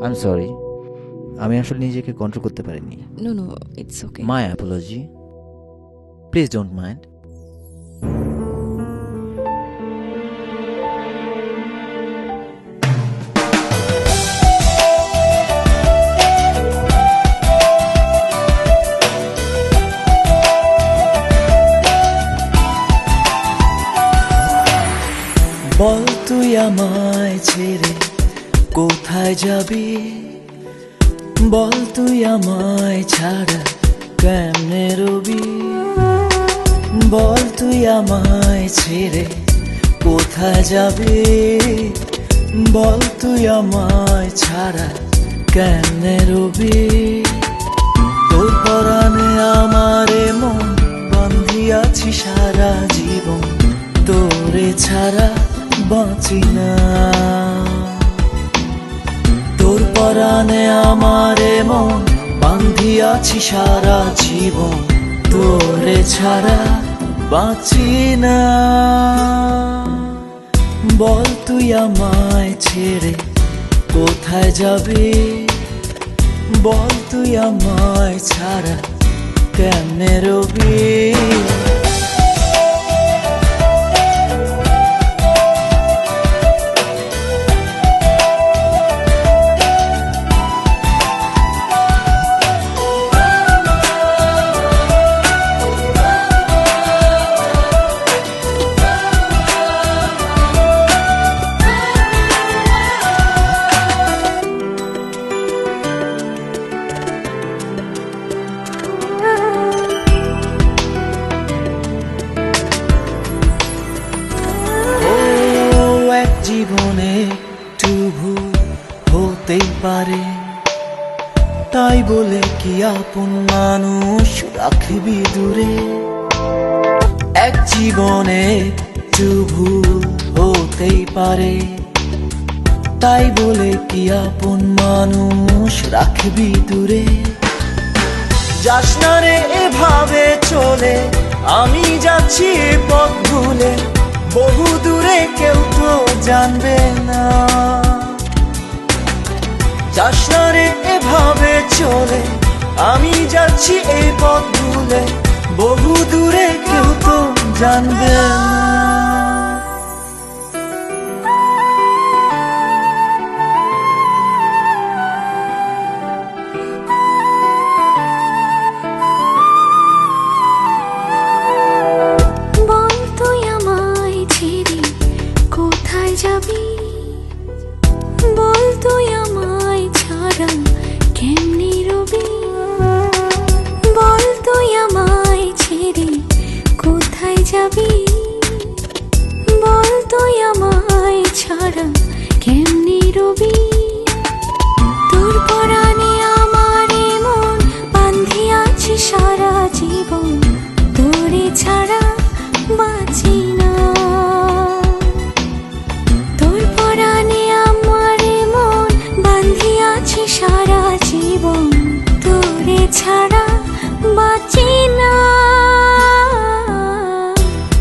I am sorry, আমি আসলে নিজেকে কন্ট্রোল করতে পারিনি। No no, it's okay. My apology, please don't mind. বল তুই আমায় ছেড়ে কোথায় যাবি, বল তুই আমায় ছাড়া কেমনে রবি, বল তুই আমায় ছেড়ে কোথায় যাবি, বল তুই আমায় ছাড়া কেমনে রবি। তোর পরাণে আমারে মন বান্ধিয়াছি সারা জীবন, তোরে ছাড়া বাঁচি না। তোর পরাণে আমারে মন বান্ধিয়াছি সারা জীবন, তোরে ছাড়া বাঁচি না। বল তুই আমায় ছেড়ে কোথায় যাবি, বল তুই আমায় ছাড়া কেমনে রবি। জীবনে একটু ভুল হতেই পারে, তাই বলে কি আপন মানুষ রাখবি দূরে। এক জীবনে একটু ভুল হতেই পারে, তাই বলে কি আপন মানুষ রাখবি দূরে। যাস না রে এভাবে চলে, আমি যাচ্ছি এ পথ ভুলে, বহু দূরে কেউ তো জানবে না। যাস না রে এভাবে চলে, আমি যাচ্ছি এই পথ ভুলে, বহু দূরে কেউ তো জানবে না। বল তুই আমায় ছাড়া কেমনে রবি, বল তুই আমায় ছেড়ে কোথায় যাবি, বল তুই আমায় ছাড়া কেমনে রবি। তোর পরাণে আমারে মন বান্ধিয়াছি সারা জীবন, তোরে ছাড়া বাঁচি না। তোর পরাণে আমারে মন বান্ধিয়াছি সারা জীবন, তোরে ছাড়া বাঁচি না।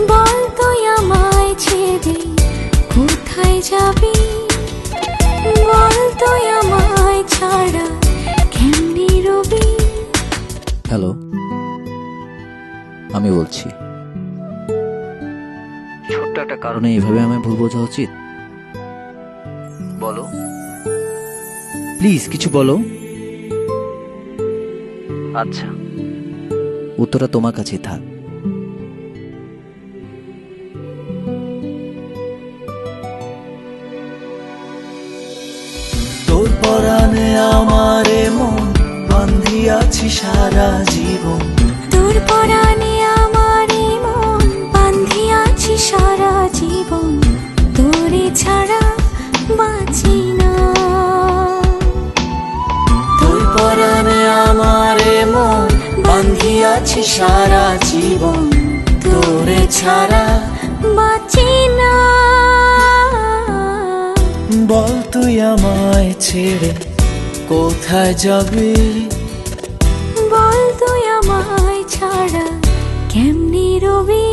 বল তুই আমায় ছেড়ে কোথায় যাবি, বল তুই আমায় ছাড়া কেমনে রবি। হ্যালো, আমি বলছি। ছোট্ট একটা কারণে এইভাবে আমায় ভুল বোঝা উচিত? বলো প্লিজ, কিছু বলো। আচ্ছা, উত্তরটা তোমার কাছেই থাক। তোর পরাণে আমারে মন বান্ধিয়াছি সারা জীবন, তোর পরাণে আমারে মন বান্ধিয়াছি সারা জীবন, তোরে ছাড়া বাঁচি না। তোর পরাণে আমারে মন বান্ধিয়াছি সারা জীবন, তোরে ছাড়া বাঁচি না। বল তুই আমায় ছেড়ে কোথায় যাবি, বল তুই আমায় ছাড়া কেমনে রবি।